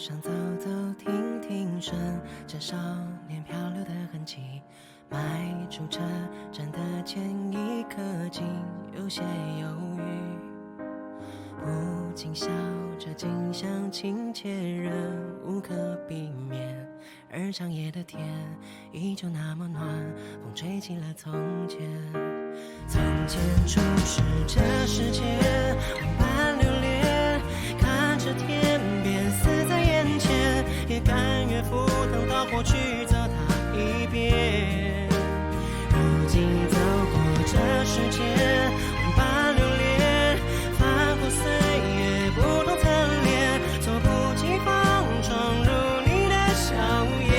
想走走停停，顺着少年漂流的痕迹，迈出车站的前一刻，竟有些犹豫。不禁笑着，近乡情怯，仍无可避免。而长夜的天依旧那么暖，风吹起了从前。从前初识这世间，万般留恋，看着天边死在眼前，也甘愿赴汤蹈火去走它一遍。如今走过这世间，万般留恋，翻过岁月不同侧脸，猝不及防闯入你的笑颜。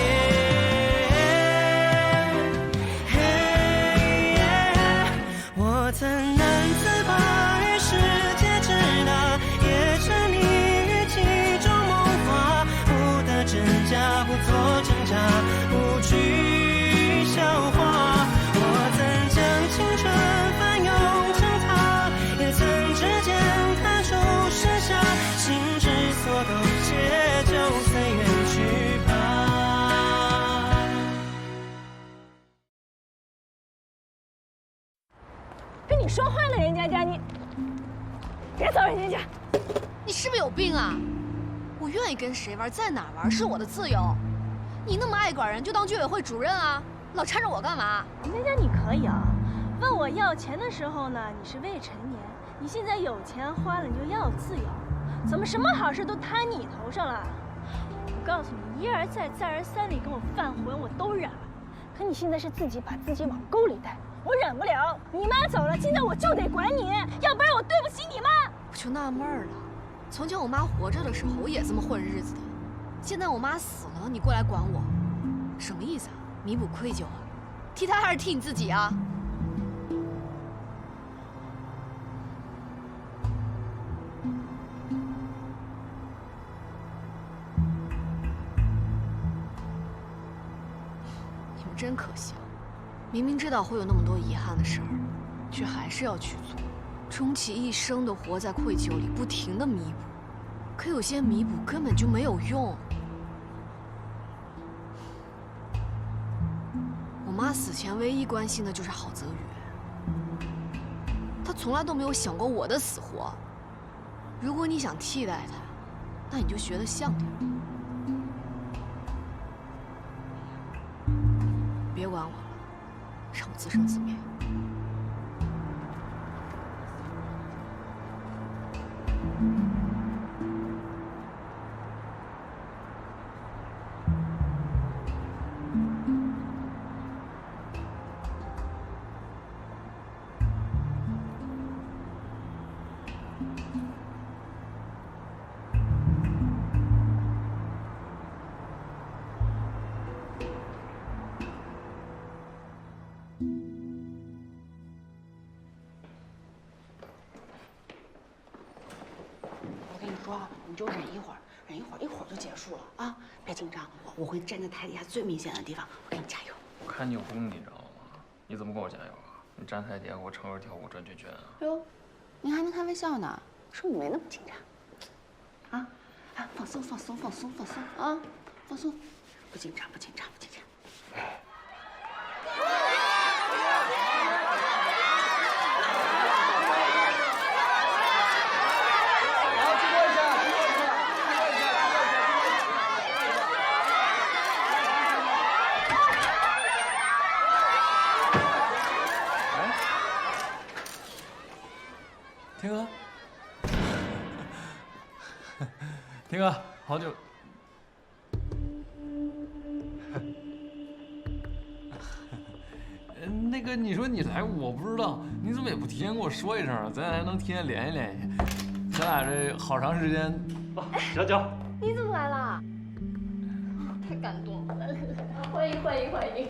我曾难自拔于世界之大，也沉溺于其中梦话，不得真假，不做挣扎，不去消化。我曾将青春翻涌成塔，也曾指尖弹出盛夏，心之所动，且就随缘去吧。跟你说话呢，人家家你别骚扰人家。你是不是有病啊？我愿意跟谁玩，在哪儿玩是我的自由。你那么爱管人，就当居委会主任啊，老缠着我干嘛？人家家你可以啊，问我要钱的时候呢，你是未成年，你现在有钱花了，你就要自由，怎么什么好事都摊你头上了？我告诉你，一而再，再而三地跟我犯浑，我都忍了。可你现在是自己把自己往沟里带，我忍不了。你妈走了，现在我就得管你，要不然我对不起你妈。我就纳闷了，从前我妈活着的时候，我也这么混日子的。现在我妈死了，你过来管我，什么意思啊？弥补愧疚啊？替她还是替你自己啊？你们真可笑，明明知道会有那么多遗憾的事儿，却还是要去做，终其一生的活在愧疚里，不停的弥补。可有些弥补根本就没有用。我妈死前唯一关心的就是郝泽宇，她从来都没有想过我的死活。如果你想替代她，那你就学得像点，别管我了，让我自生自灭。你就忍一会儿，忍一会儿，一会儿就结束了啊！别紧张，我会站在台底下最明显的地方，我给你加油。我看你有功，你知道吗？你怎么给我加油啊？你站台底下给我唱歌跳舞转圈圈啊？哟，您还没开玩笑呢，说你没那么紧张。啊，放松放松放松放松啊，放松，不紧张不紧张不紧张。天哥，天哥，好久。那个，你说你来，我不知道，你怎么也不提前跟我说一声啊？咱俩还能提前联系联系。咱俩这好长时间。小九，你怎么来了？太感动了！欢迎欢迎欢迎！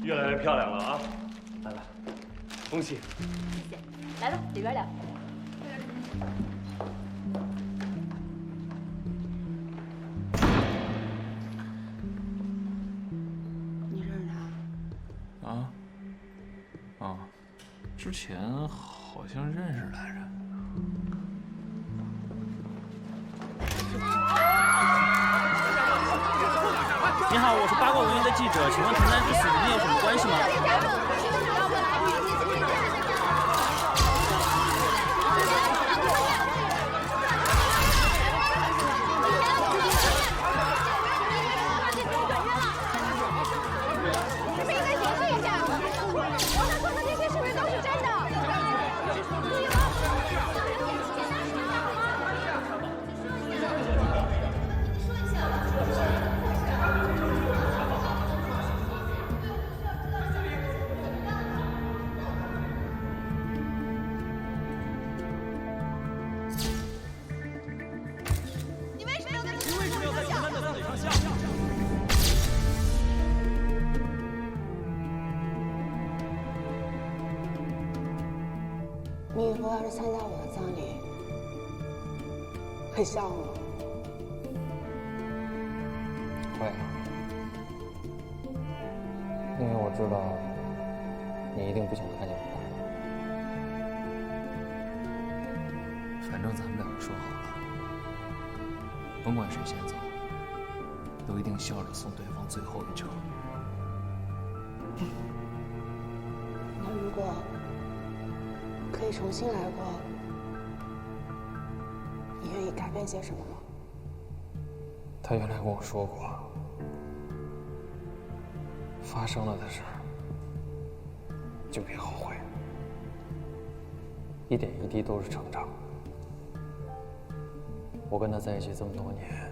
越来越漂亮了啊！来来，恭喜！谢谢，来吧，里边聊。你认识他？啊？啊，之前好像认识来着。八卦文艺的记者，请问童男之死与你有什么关系吗？你以后要是参加我的葬礼，会笑吗？会，因为我知道你一定不想看见我哭。反正咱们两个说好了，甭管谁先走，都一定笑着送对方最后一程。那如果可以重新来过，你愿意改变些什么吗？他原来跟我说过，发生了的事儿就别后悔，一点一滴都是成长。我跟他在一起这么多年，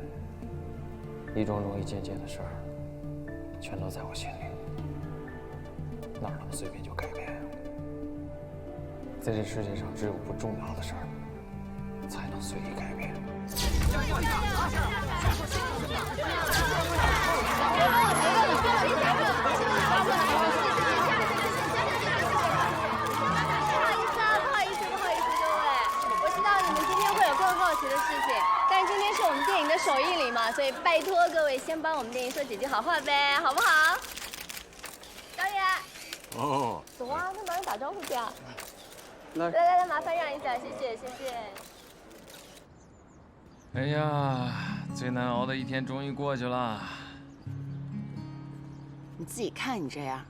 一桩桩一件件的事儿，全都在我心里，哪能随便就改变呀？在这世界上，只有不重要的事儿，才能随意改变。但今天是我们电影的首映礼嘛，所以拜托各位先帮我们电影说几句好话呗，好不好？导演。哦。走啊，跟导演打招呼去啊。来，麻烦让一下，谢谢。哎呀，最难熬的一天终于过去了。你自己看你这样，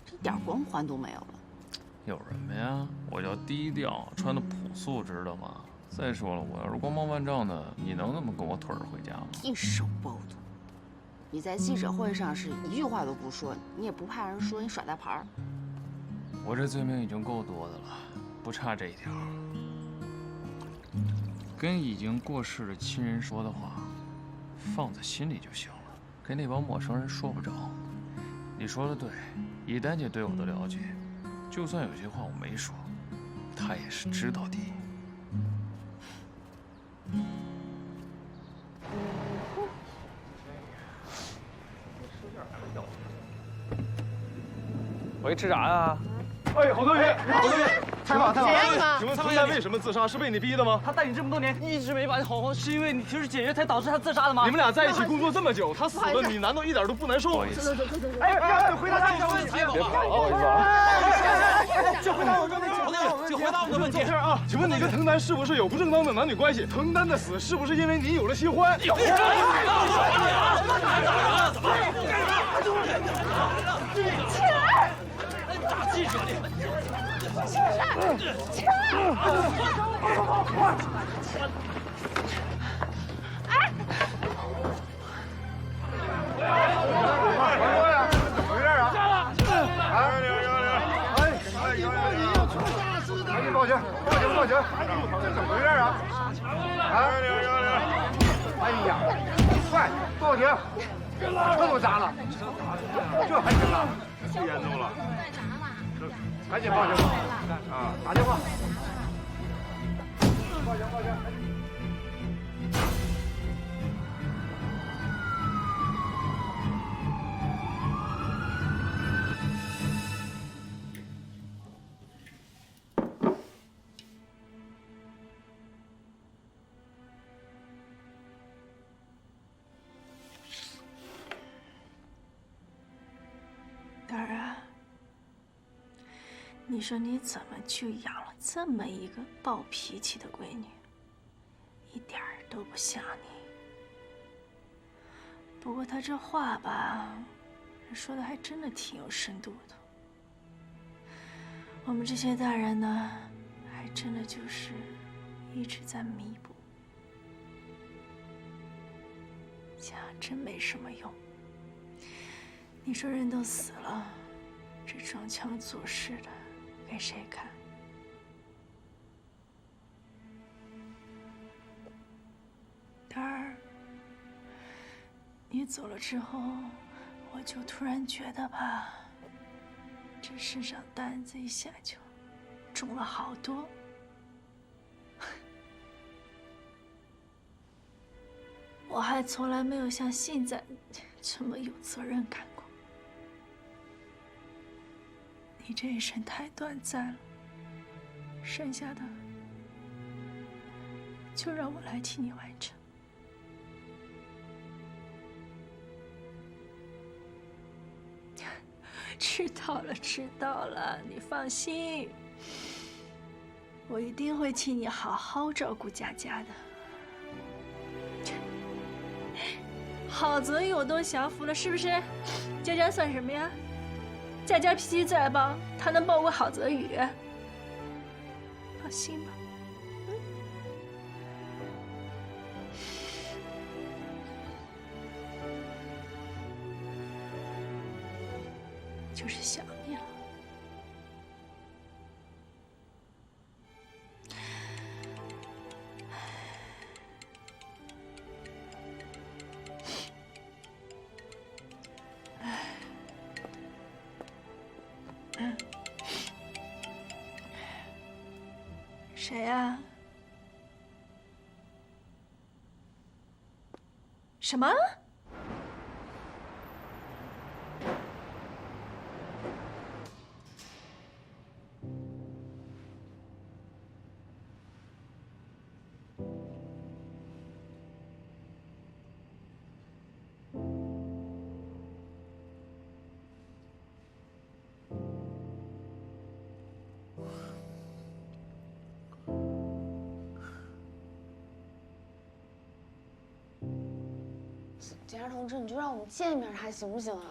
这一点光环都没有了。有什么呀？我叫低调，穿的朴素，知道吗？再说了，我要是光芒万丈的，你能那么跟我腿儿回家吗？一手包袱。你在记者会上是一句话都不说，你也不怕人说你耍大牌儿。我这罪名已经够多的了，不差这一条。跟已经过世的亲人说的话，放在心里就行了，跟那帮陌生人说不着。你说的对，以丹姐对我的了解，就算有些话我没说，她也是知道的。回去吃啥呀？哎，好多鱼，采访。请问童男为什么自杀？是被你逼的吗？他带你这么多年，一直没把你好好，是因为你提出解约才导致他自杀的吗？你们俩在一起工作这么久，他死了，你难道一点都不难受？不好意思。哎，回答一下问题。别跑，我跟你说。就回答我们的问题。啊，请问你跟滕丹是不是有不正当的男女关系？滕丹的死是不是因为你有了新欢？有。打记者的。赶紧报警！这怎么回事啊？哎呀，快报警！车都砸了，这还行啊？太严重了！赶紧报警！啊，打电话！报警！丹儿啊，你说你怎么就养了这么一个暴脾气的闺女，一点儿都不像你。不过他这话吧，说的还真的挺有深度的。我们这些大人呢，还真的就是一直在弥补，想真没什么用。你说人都死了，这装腔作势的给谁看？丹儿，你走了之后，我就突然觉得吧，这身上担子一下就重了好多。我还从来没有像现在这么有责任感过。你这一生太短暂了，剩下的就让我来替你完成。知道了，知道了，你放心，我一定会替你好好照顾佳佳的。好泽宇我都降服了，是不是？佳佳算什么呀？佳佳脾气再暴，他能暴过郝泽宇？放心吧。就是想你了。谁呀？什么？警察同志，你就让我们见一面还行不行啊？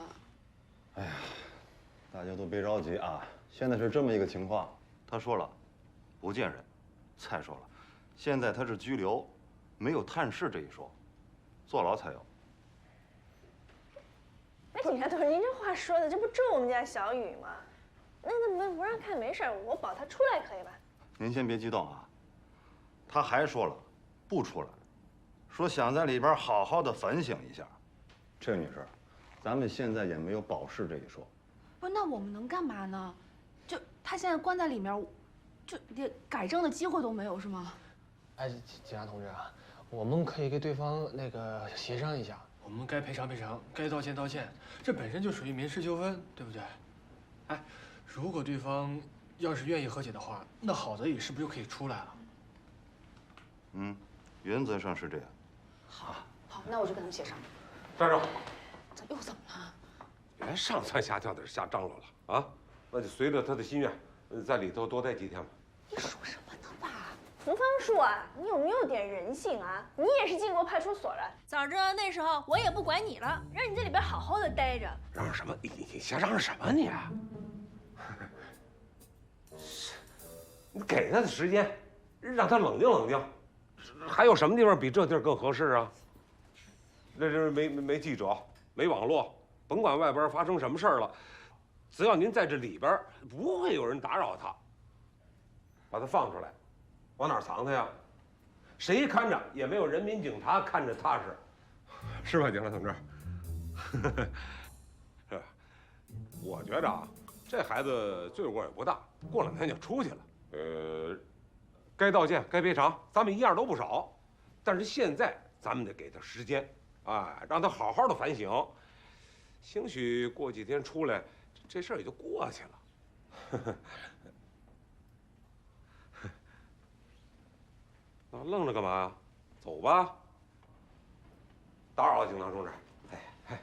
哎呀，大家都别着急啊，现在是这么一个情况。他说了，不见人。再说了，现在他是拘留，没有探视这一说，坐牢才有。哎，警察同志，您这话说的，这不咒我们家小雨吗？那不让看没事，我保他出来可以吧？您先别激动啊，他还说了，不出来。说想在里边好好的反省一下，这女士，咱们现在也没有保释这一说。不是，那我们能干嘛呢？就他现在关在里面，就连改正的机会都没有，是吗？哎，警察同志啊，我们可以跟对方协商一下，我们该赔偿赔偿，该道歉道歉，这本身就属于民事纠纷，对不对？哎，如果对方要是愿意和解的话，那郝泽宇是不是就可以出来了？嗯，原则上是这样。好，那我就跟他们协商。站住！又怎么了？别上蹿下跳的瞎张罗了啊！那就随着他的心愿，在里头多待几天吧。你说什么呢，爸？胡方树啊，你有没有点人性啊？你也是进过派出所的，早知道那时候我也不管你了，让你在里边好好的待着。嚷嚷什么？你瞎嚷嚷什么你？你给他的时间，让他冷静冷静。还有什么地方比这地儿更合适啊？这没记者，没网络，甭管外边发生什么事儿了，只要您在这里边，不会有人打扰他。把他放出来，往哪儿藏他呀？谁看着也没有人民警察看着踏实，是吧，警察同志？是吧？我觉着啊，这孩子罪过也不大，过2天就出去了。该道歉该赔偿，咱们一样都不少。但是现在咱们得给他时间，哎，让他好好的反省。兴许过几天出来，这事儿也就过去了。那愣着干嘛呀？走吧。打扰了，警察同志。哎。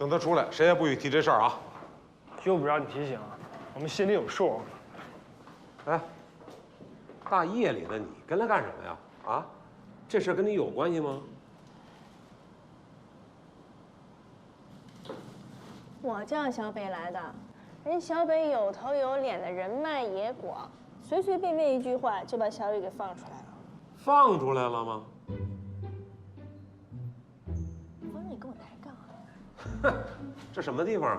等他出来，谁也不许提这事儿啊！又不让你提醒，我们心里有数。哎，大夜里的你跟来干什么呀？啊，这事跟你有关系吗？我叫小北来的，人小北有头有脸的人脉也广，随随便便一句话就把小雨给放出来了。放出来了吗？不是你跟我抬杠啊？哼，这什么地方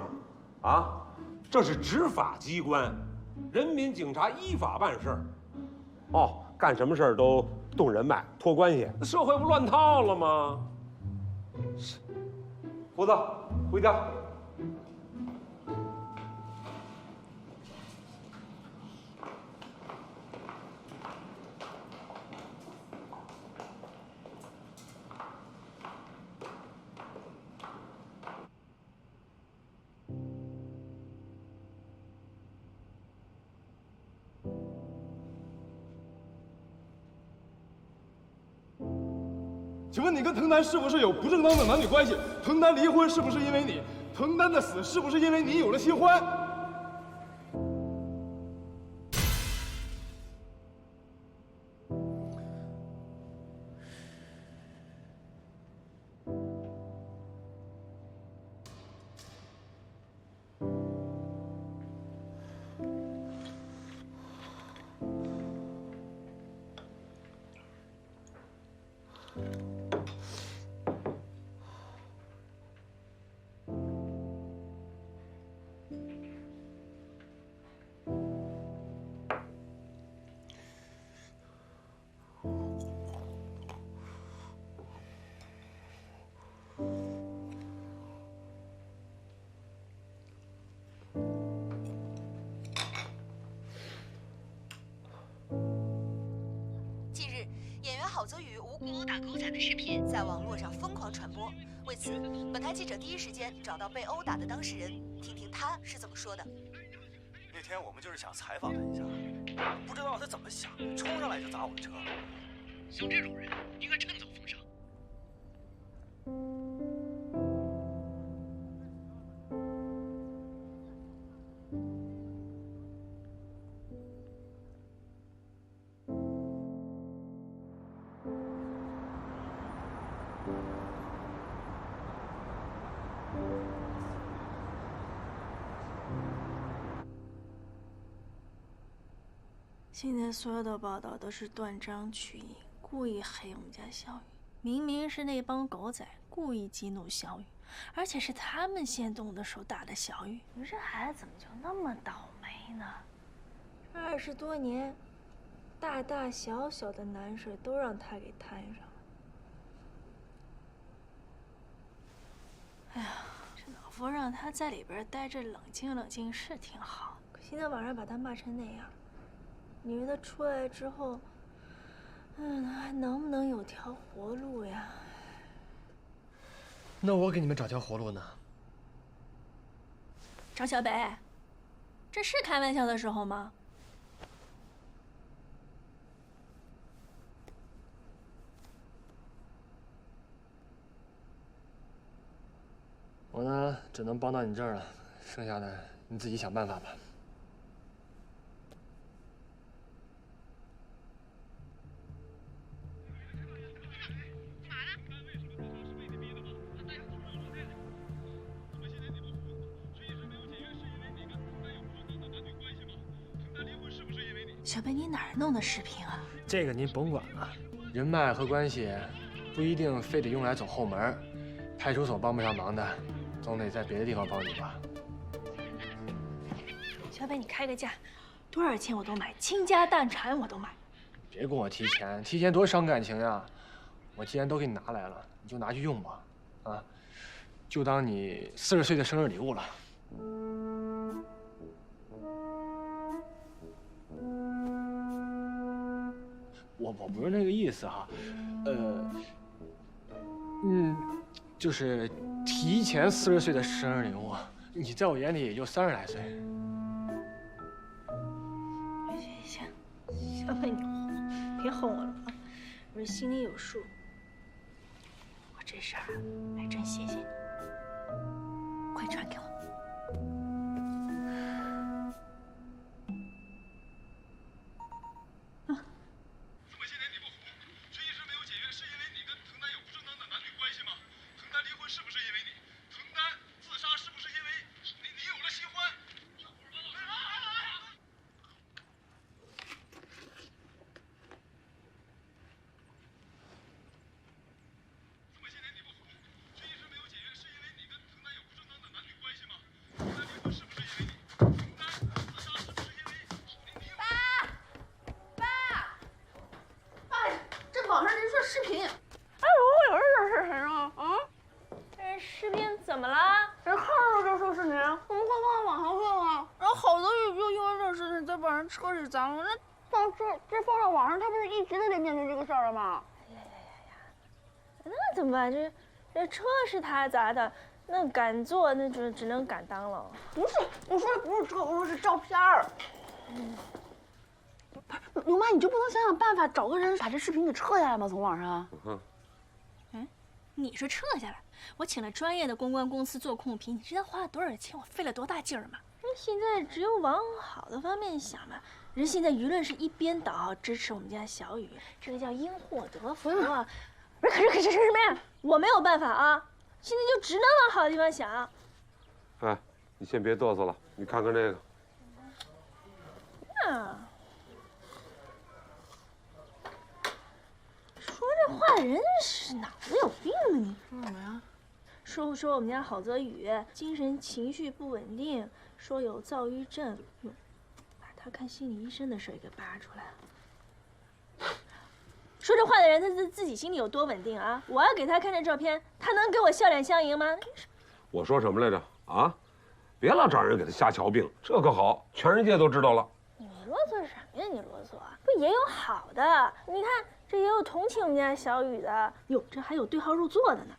啊？啊，这是执法机关，人民警察依法办事。哦，干什么事儿都动人脉、托关系，那社会不乱套了吗？胡子，回家。请问你跟藤南是不是有不正当的男女关系？藤南离婚是不是因为你？藤南的死是不是因为你有了新欢？近日，演员郝泽宇无故殴打狗仔的视频在网络上疯狂传播。为此，本台记者第一时间找到被殴打的当事人，听听他是怎么说的。那天我们就是想采访他一下，不知道他怎么想的，冲上来就砸我的车。像这种人应该趁早封杀。现在所有的报道都是断章取义，故意黑我们家小雨。明明是那帮狗仔故意激怒小雨，而且是他们先动的手打的小雨。你这孩子怎么就那么倒霉呢？这20多年，大大小小的难事都让他给摊上了。哎呀，这老夫让他在里边待着冷静冷静是挺好，可现在网上把他骂成那样。你说他出来之后，还能不能有条活路呀？那我给你们找条活路呢。张小北，这是开玩笑的时候吗？我呢，只能帮到你这儿了，剩下的你自己想办法吧。小北，你哪儿弄的视频啊？这个您甭管了，人脉和关系不一定非得用来走后门，派出所帮不上忙的，总得在别的地方帮你吧。小北，你开个价，多少钱我都买，倾家荡产我都买。别跟我提钱，提钱多伤感情呀！我既然都给你拿来了，你就拿去用吧，啊，就当你40岁的生日礼物了。我不是那个意思哈，就是提前40岁的生日礼物，你在我眼里也就30来岁。行，小北你别哄我了啊，我这心里有数。我这事儿还真谢谢你。快传给我。这么些年你不服，却一直没有解约，是因为你跟藤丹有不正当的男女关系吗？藤丹离婚是不是因为你？藤丹自杀是不是因为你有了新欢？这么些年你不服，却一直没有解约，是因为你跟藤丹有不正当的男女关系吗？藤丹离婚是不是因为你？藤丹自杀是不是因为你有？这网上人说视频，哎，我有这种视频啊？啊？这视频怎么了？人看到这说视频，我们快放在网上放啊！然后郝泽宇就因为这事情再把人车给砸了，那这放上网上，他不是一直都得面对这个事儿了吗？那怎么办？这车是他砸的，那敢做那就只能敢当了。不是，我说的不是车，我说是照片儿。刘妈，你就不能想想办法，找个人把这视频给撤下来吗？从网上？你说撤下来？我请了专业的公关公司做控评，你知道花了多少钱？我费了多大劲儿吗？那现在只有往好的方面想吧。人现在舆论是一边倒支持我们家小雨，这个叫因祸得福啊。不是，可是什么呀？我没有办法啊，现在就只能往好的地方想。哎，你先别嘚瑟了，你看看这个。说这话的人是脑子有病啊！你说什么呀？说我们家郝泽宇精神情绪不稳定，说有躁郁症，把他看心理医生的事儿给扒出来了。说这话的人他自己心里有多稳定啊？我要给他看这照片，他能给我笑脸相迎吗？我说什么来着？啊，别老找人给他瞎瞧病，这可好，全世界都知道了。你啰嗦什么呀？你啰嗦啊？不也有好的？你看这也有同情我们家小雨的，哟，这还有对号入座的呢。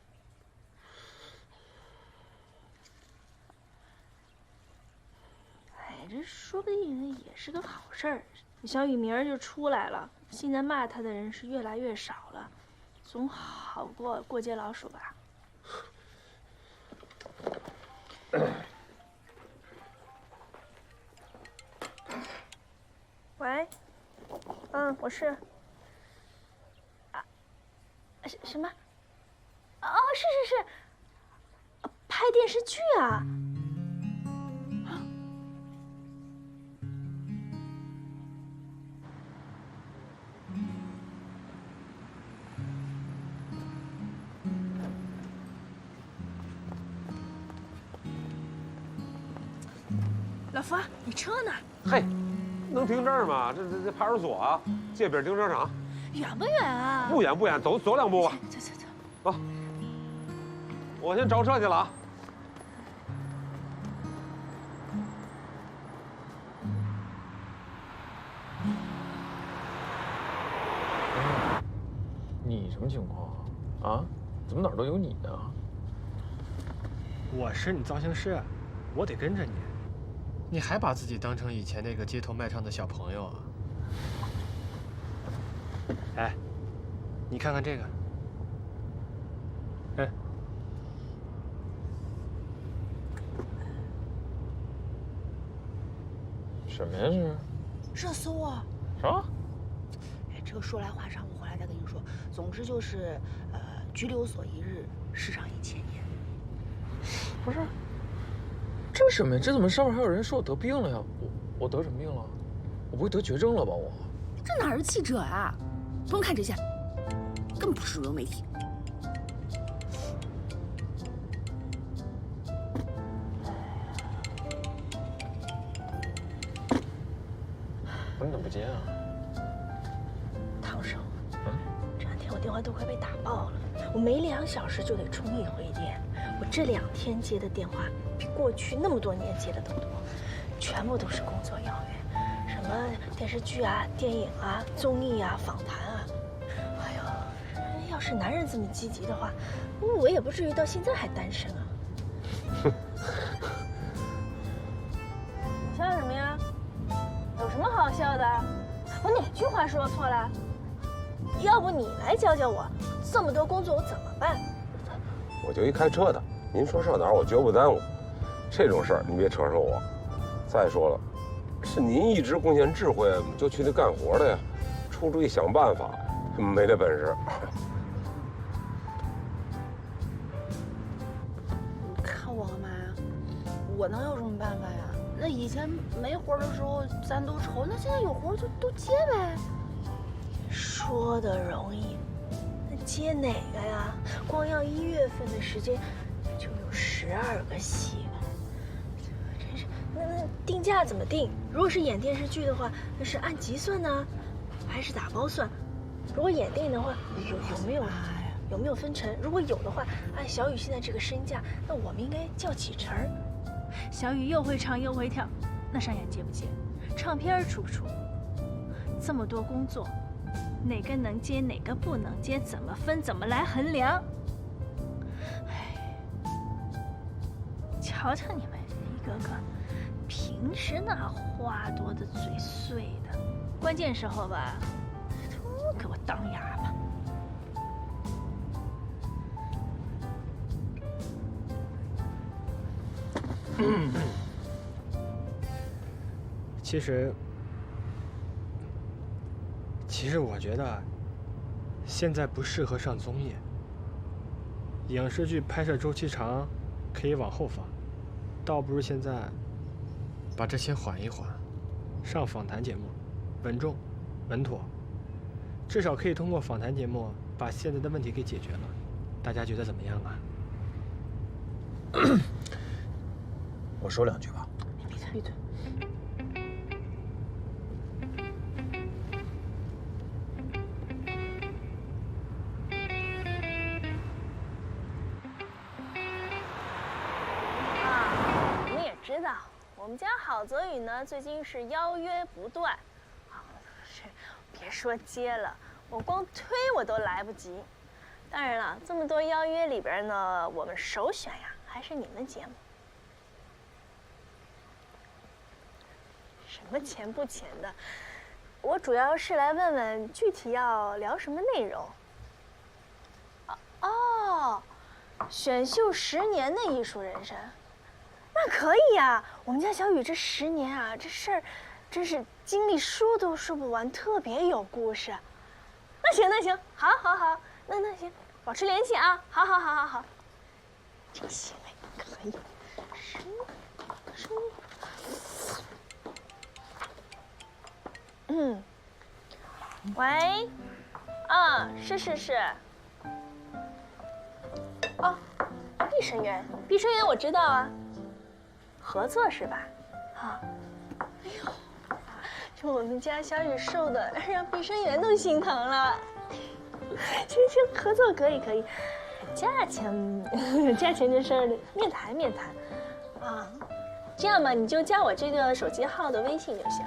这说不定也是个好事儿，小雨明儿就出来了，现在骂他的人是越来越少了，总好过过街老鼠吧。喂，我是。什么？哦，是，拍电视剧啊。老福，你车呢？嘿，能停这儿吗？这派出所啊，街边停车场。远不远啊？不远，走2步吧。走。啊，我先找车去了啊。你什么情况啊？怎么哪儿都有你呢？我是你造型师，我得跟着你。你还把自己当成以前那个街头卖唱的小朋友啊？哎，你看看这个，哎，什么呀？这是热搜啊！什么？哎，这个说来话长，我回来再跟你说。总之就是，拘留所1日，市场1千年。不是，这什么呀？这怎么上面还有人说我得病了呀？我得什么病了？我不会得绝症了吧？我这哪是记者啊？不用看这些，根本不是主流媒体。不是你怎么不接啊？唐生，这2天我电话都快被打爆了，我每2小时就得充1回电。我这2天接的电话比过去那么多年接的都多，全部都是工作邀约，什么电视剧啊、电影啊、综艺啊、访谈啊。哎呦，要是男人这么积极的话，我也不至于到现在还单身啊。你笑什么呀？有什么好笑的？我哪句话说错了？要不你来教教我，这么多工作我怎么办？我就一开车的，您说上哪儿我绝不耽误。这种事儿你别扯上我。再说了，是您一直贡献智慧就去那干活的呀，出主意想办法，没这本事。你看我干嘛呀？我能有什么办法呀？那以前没活的时候咱都愁，那现在有活就都接呗。说的容易，那接哪个呀？光要1月份的时间，就有12个戏。真是，那定价怎么定？如果是演电视剧的话，那是按集算呢，还是打包算？如果演电影的话，有没有分成？如果有的话，按小雨现在这个身价，那我们应该叫几成？小雨又会唱又会跳，那商演接不接？唱片出不出？这么多工作，哪个能接，哪个不能接？怎么分？怎么来衡量？哎，瞧瞧你们一个个，平时那话多的嘴碎的，关键时候吧，都给我当哑巴。其实我觉得，现在不适合上综艺。影视剧拍摄周期长，可以往后放，倒不如现在把这先缓一缓，上访谈节目，稳重、稳妥，至少可以通过访谈节目把现在的问题给解决了。大家觉得怎么样啊？我说2句吧。你闭嘴。你也知道，我们家郝泽宇呢，最近是邀约不断。啊，别说接了，我光推我都来不及。当然了，这么多邀约里边呢，我们首选呀还是你们节目。什么钱不钱的，我主要是来问问具体要聊什么内容。哦，选秀10年的艺术人生，那可以呀。我们家小雨这10年啊，这事儿真是经历说都说不完，特别有故事。那行，好，那行，保持联系啊。好，这行为可以。喂，是。哦，毕生源我知道啊，合作是吧？啊，哎呦，就我们家小雨瘦的，让毕生源都心疼了。行，合作可以，价钱这事儿面谈啊。这样吧，你就加我这个手机号的微信就行。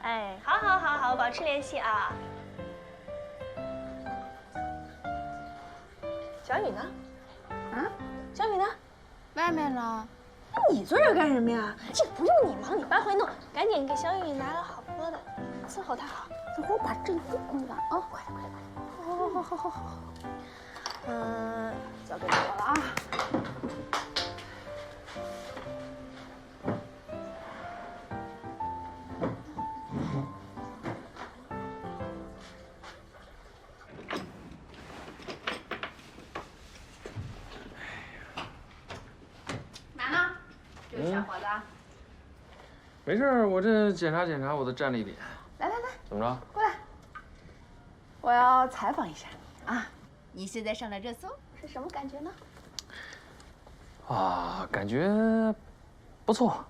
哎，好，保持联系啊。小雨呢？小雨呢？外面呢？你坐这干什么呀？这不用你忙，你搬回弄，赶紧给小雨拿了好喝的，伺候她好。一会儿把这个弄完啊！快。好。交给我了啊。小伙子，没事，我这检查我的战利品。来，怎么着？过来，我要采访一下啊。你现在上了热搜，是什么感觉呢？啊，感觉不错，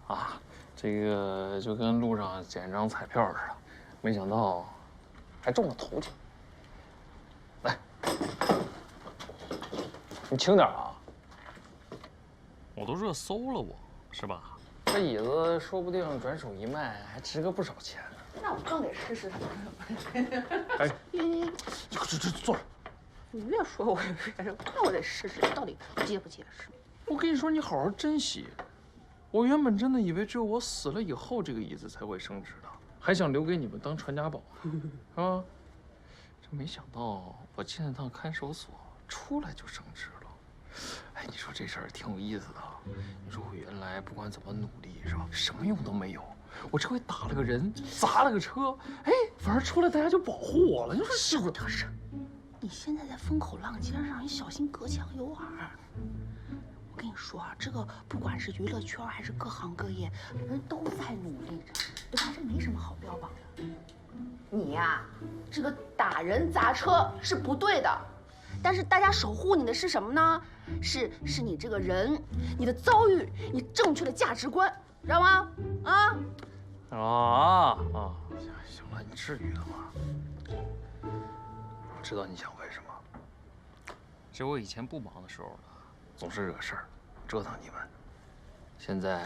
啊，这个就跟路上捡张彩票似的，没想到还中了头奖。来，你轻点啊。我都热搜了，我是吧？这椅子说不定转手一卖，还值个不少钱呢。那我更得试试。哎，这坐着。你越说我越热，那我得试试到底结不结实。我跟你说，你好好珍惜。我原本真的以为只有我死了以后，这个椅子才会升值的，还想留给你们当传家宝，啊！这没想到我进了趟看守所，出来就升值了。哎，你说这事儿挺有意思的。你说我原来不管怎么努力，是吧，什么用都没有。我这回打了个人，砸了个车，哎，反而出来大家就保护我了。你说是不是？是，你现在在风口浪尖上，你小心隔墙有耳。我跟你说啊，这个不管是娱乐圈还是各行各业，人都在努力着，对吧？这没什么好标榜的。你呀，这个打人砸车是不对的，但是大家守护你的是什么呢？是你这个人，你的遭遇，你正确的价值观，知道吗？行了，你至于的吗？我知道你想问什么。这我以前不忙的时候呢，总是惹事儿，折腾你们。现在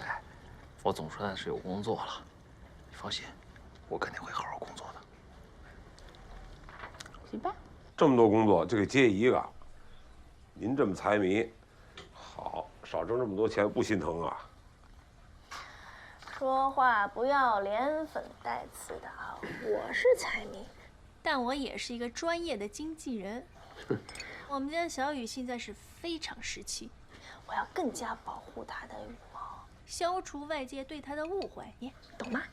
我总算是有工作了，你放心，我肯定会好好工作的。行吧。这么多工作就给接一个，您这么财迷，好少挣这么多钱不心疼啊？说话不要连粉带刺的啊！我是财迷，但我也是一个专业的经纪人。我们家小雨现在是非常时期，我要更加保护她的羽毛，消除外界对她的误会，你懂吗？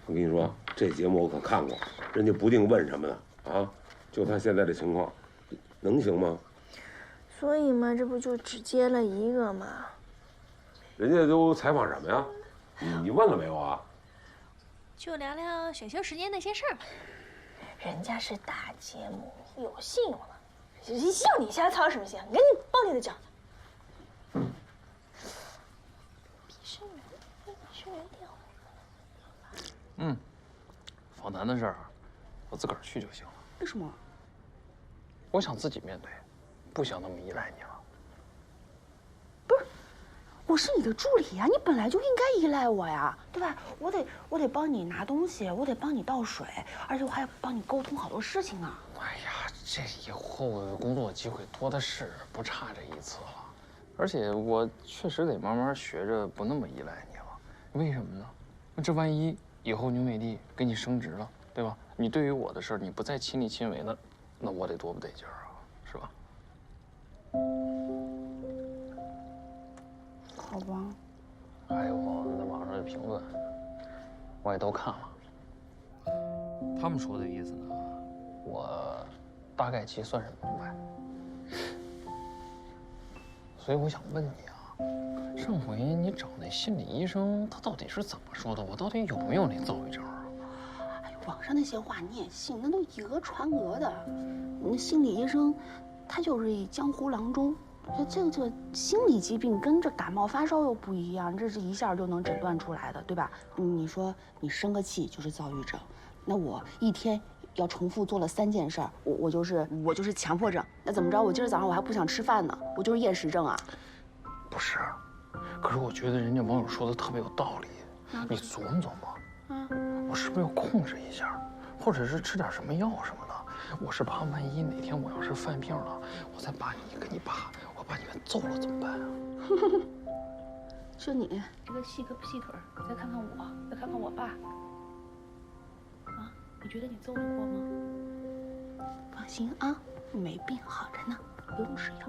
我跟你说，这节目我可看过，人家不定问什么呢啊？就他现在这情况，能行吗？所以嘛，这不就只接了一个吗？人家都采访什么呀？你问了没有啊？就聊聊选秀时间那些事儿吧。人家是大节目，有信用了，要你瞎操什么心？赶紧包你的饺子。毕生源电话。访谈的事儿，我自个儿去就行了。为什么？我想自己面对，不想那么依赖你了。我是你的助理呀，你本来就应该依赖我呀，对吧？我得帮你拿东西，我得帮你倒水，而且我还要帮你沟通好多事情啊。哎呀，这以后的工作机会多的是，不差这一次了。而且我确实得慢慢学着不那么依赖你了。为什么呢？这万一以后牛美帝给你升职了，对吧？你对于我的事儿你不再亲力亲为的，那我得多不得劲儿啊，是吧？好吧。还有那网上的评论，我也都看了。他们说的意思呢，我大概其算是明白。所以我想问你啊，上回你找那心理医生，他到底是怎么说的？我到底有没有那躁郁症啊？哎呦，网上那些话你也信？那都以讹传讹的。那心理医生，他就是一江湖郎中。这个心理疾病跟这感冒发烧又不一样，这是一下就能诊断出来的，对吧？你说你生个气就是躁郁症，那我一天要重复做了3件事儿，我就是强迫症。那怎么着？我今儿早上我还不想吃饭呢，我就是厌食症啊。不是，可是我觉得人家网友说的特别有道理，你琢磨琢磨，我是不是要控制一下，或者是吃点什么药什么的？我是怕万一哪天我要是犯病了，我再把你跟你爸，我把你们揍了怎么办啊？就你这个细胳膊细腿儿，再看看我，再看看我爸，啊，你觉得你揍得过吗？放心啊，没病，好着呢，不用吃药。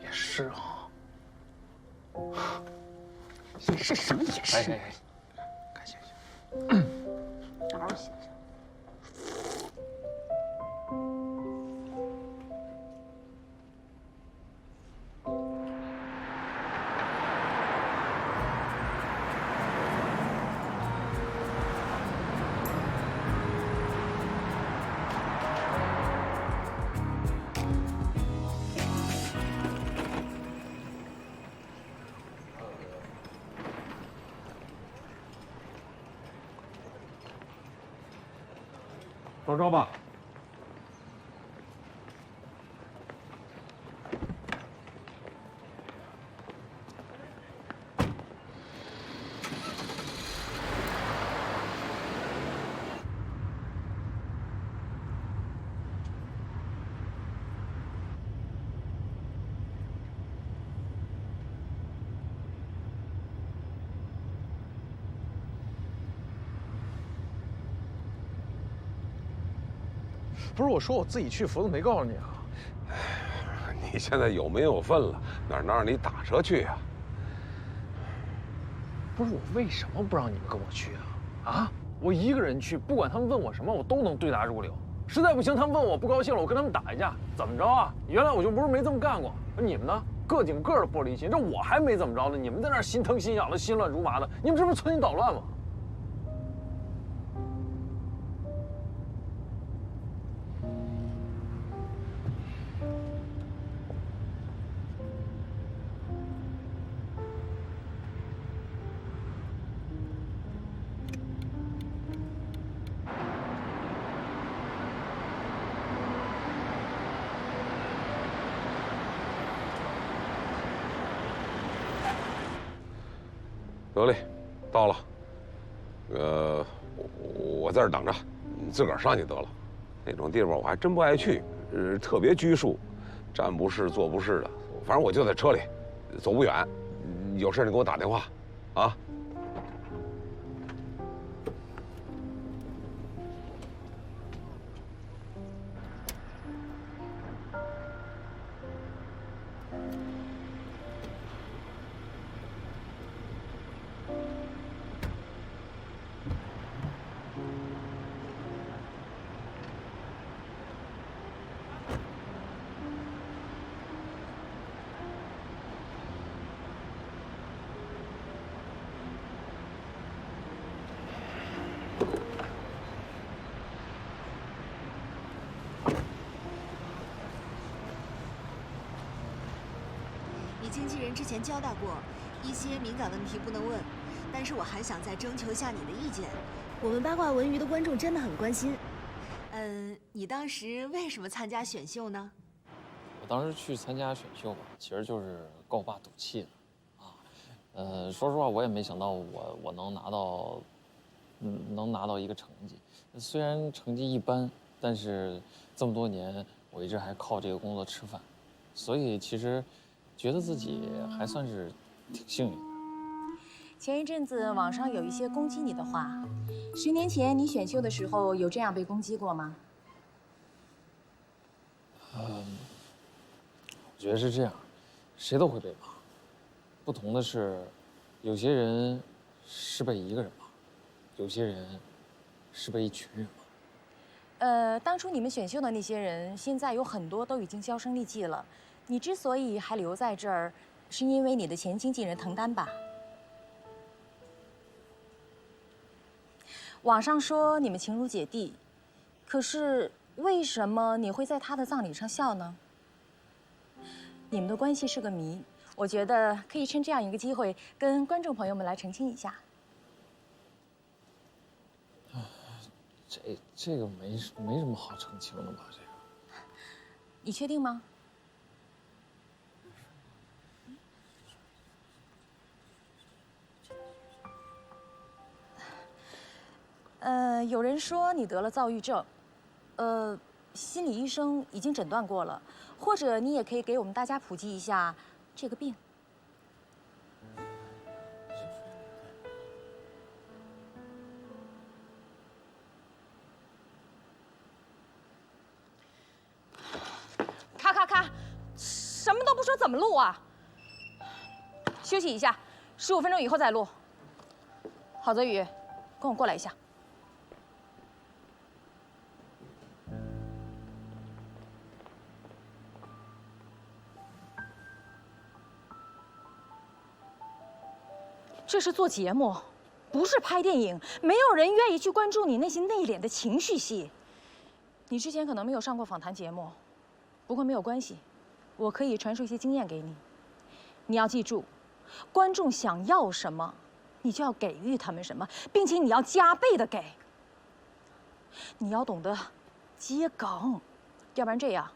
也是啊。也是什么也是？看醒醒，好好醒醒。招招吧。不是我说我自己去，福子没告诉你啊？你现在有名有分了，哪能让你打车去呀？不是我为什么不让你们跟我去啊？啊，我一个人去，不管他们问我什么，我都能对答如流。实在不行，他们问我不高兴了，我跟他们打一架，怎么着啊？原来我就不是没这么干过。你们呢？个顶个的玻璃心，这我还没怎么着呢，你们在那儿心疼心痒的，心乱如麻的，你们这不是存心捣乱吗？得嘞，到了。我在这儿等着，你自个儿上去得了。那种地方我还真不爱去，特别拘束，站不是坐不是的。反正我就在车里，走不远。有事你给我打电话，啊。你经纪人之前交代过，一些敏感问题不能问，但是我还想再征求一下你的意见。我们八卦文娱的观众真的很关心。你当时为什么参加选秀呢？我当时去参加选秀吧，其实就是告爸赌气的，啊，说实话我也没想到我能拿到一个成绩，虽然成绩一般，但是这么多年我一直还靠这个工作吃饭，所以其实觉得自己还算是挺幸运的。前一阵子网上有一些攻击你的话，10年前你选秀的时候有这样被攻击过吗？我觉得是这样，谁都会被骂，不同的是，有些人是被一个人骂，有些人是被一群人骂。当初你们选秀的那些人，现在有很多都已经销声匿迹了。你之所以还留在这儿，是因为你的前经纪人滕丹吧？网上说你们情如姐弟，可是为什么你会在他的葬礼上笑呢？你们的关系是个谜，我觉得可以趁这样一个机会跟观众朋友们来澄清一下。这个没什么好澄清的吧？这个，你确定吗？有人说你得了躁郁症，心理医生已经诊断过了，或者你也可以给我们大家普及一下这个病。咔，什么都不说怎么录啊？休息一下，15分钟以后再录。郝泽宇，跟我过来一下。这是做节目，不是拍电影，没有人愿意去关注你那些内敛的情绪戏。你之前可能没有上过访谈节目，不过没有关系，我可以传授一些经验给你。你要记住，观众想要什么，你就要给予他们什么，并且你要加倍的给。你要懂得接梗，要不然这样，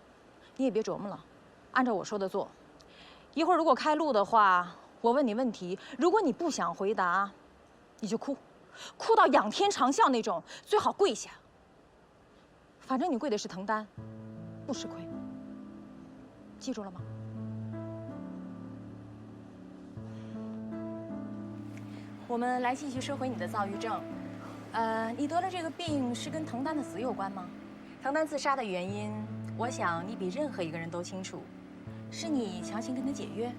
你也别琢磨了，按照我说的做。一会儿如果开录的话，我问你问题，如果你不想回答，你就哭，哭到仰天长啸那种，最好跪下。反正你跪的是滕丹，不吃亏。记住了吗？我们来继续说回你的躁郁症。你得了这个病是跟滕丹的死有关吗？滕丹自杀的原因，我想你比任何一个人都清楚。是你强行跟他解约。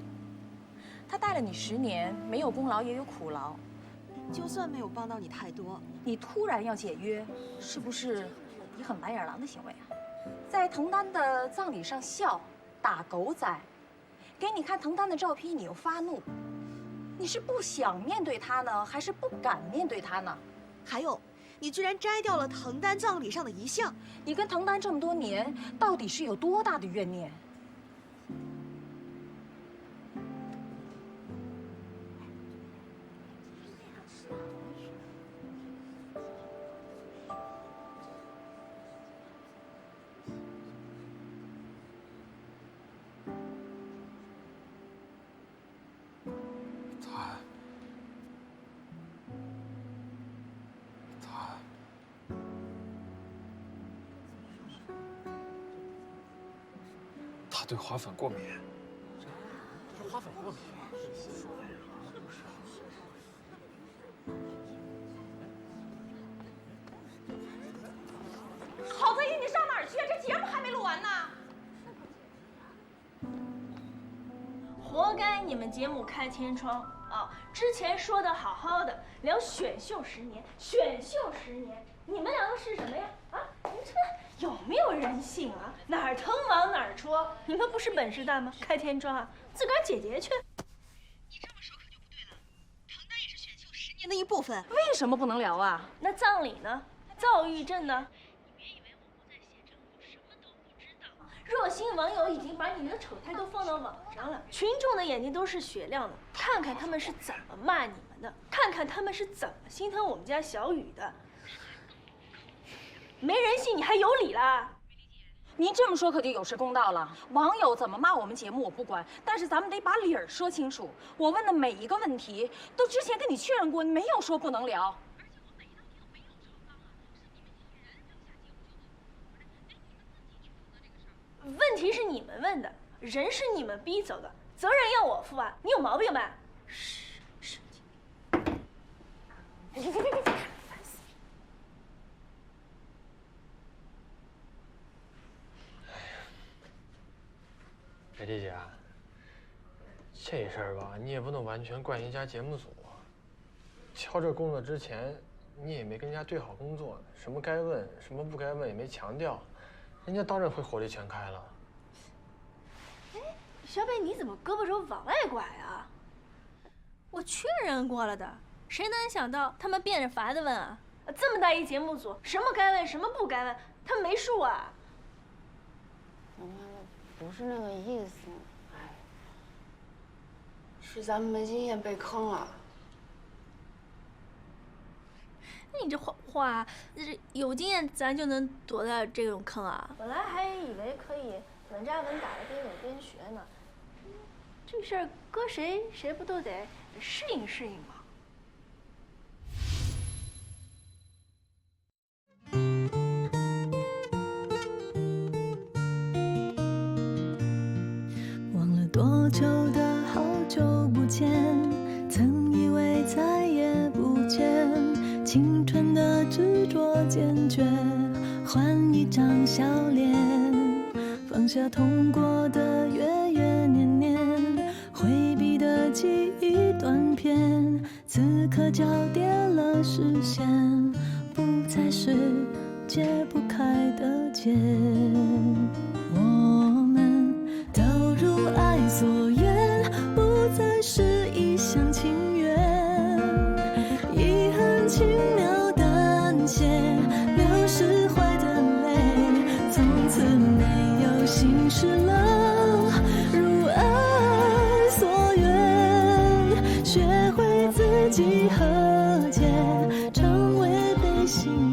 他带了你10年，没有功劳也有苦劳。就算没有帮到你太多，你突然要解约，是不是也很白眼狼的行为啊？在滕丹的葬礼上笑，打狗仔，给你看滕丹的照片，你又发怒。你是不想面对他呢，还是不敢面对他呢？还有，你居然摘掉了滕丹葬礼上的遗像。你跟滕丹这么多年，到底是有多大的怨念？他对花粉过敏。花粉过敏。郝泽一，你上哪儿去？这节目还没录完呢。活该你们节目开天窗啊！之前说的好好的，聊选秀10年，选秀10年，你们聊的是什么呀？啊，你们这有没有人性啊？哪儿疼往哪儿戳！你们不是本事大吗？开天窗啊，自个儿解决去。你这么说可就不对了，滕丹也是选秀10年的一部分。为什么不能聊啊？那葬礼呢？躁郁症呢？热心网友已经把你们的丑态都放到网上了，群众的眼睛都是雪亮的，看看他们是怎么骂你们的，看看他们是怎么心疼我们家小雨的。没人性，你还有理啦？您这么说可就有失公道了。网友怎么骂我们节目我不管，但是咱们得把理儿说清楚。我问的每一个问题，都之前跟你确认过，你没有说不能聊。问题是你们问的，人是你们逼走的，责任要我负啊！你有毛病吧？是。别，烦死！美丽姐，这事儿吧，你也不能完全怪人家节目组。敲这工作之前，你也没跟人家对好工作，什么该问，什么不该问也没强调。人家当然会火力全开了。哎，小北，你怎么胳膊肘往外拐啊？我确认过了的，谁能想到他们变着法子问啊？这么大一节目组，什么该问，什么不该问，他们没数啊？不是那个意思，哎，是咱们没经验被坑了。那你这话，有经验咱就能躲到这种坑啊？本来还以为可以稳扎稳打的边走边学呢。这事儿搁谁不都得适应适应吗？忘了多久的好久不见，曾以为再也不见。青春的执着坚决，换一张笑脸，放下痛过的月月年年，回避的记忆断片，此刻交叠了视线，不再是解不开的结。我们都如爱所愿，不再是一厢情愿，遗憾轻描淡写，流失坏的泪，从此没有心事了，如爱所愿，学会自己和解，成为被信